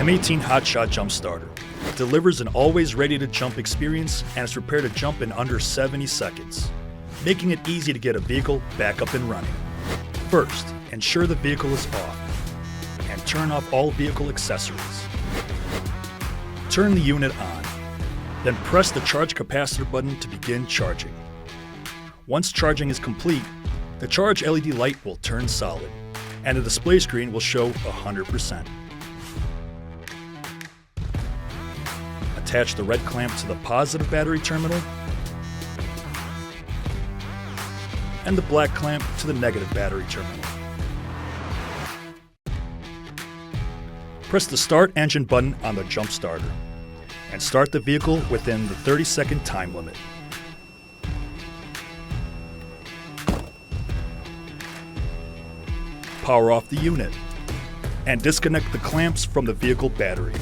M18 Hotshot Jump Starter delivers an always ready-to-jump experience and is prepared to jump in under 70 seconds, making it easy to get a vehicle back up and running. First, ensure the vehicle is off and turn off all vehicle accessories. Turn the unit on, then press the charge capacitor button to begin charging. Once charging is complete, the charge LED light will turn solid and the display screen will show 100%. Attach the red clamp to the positive battery terminal and the black clamp to the negative battery terminal. Press the Start Engine button on the Jump Starter and start the vehicle within the 30-second time limit. Power off the unit and disconnect the clamps from the vehicle battery.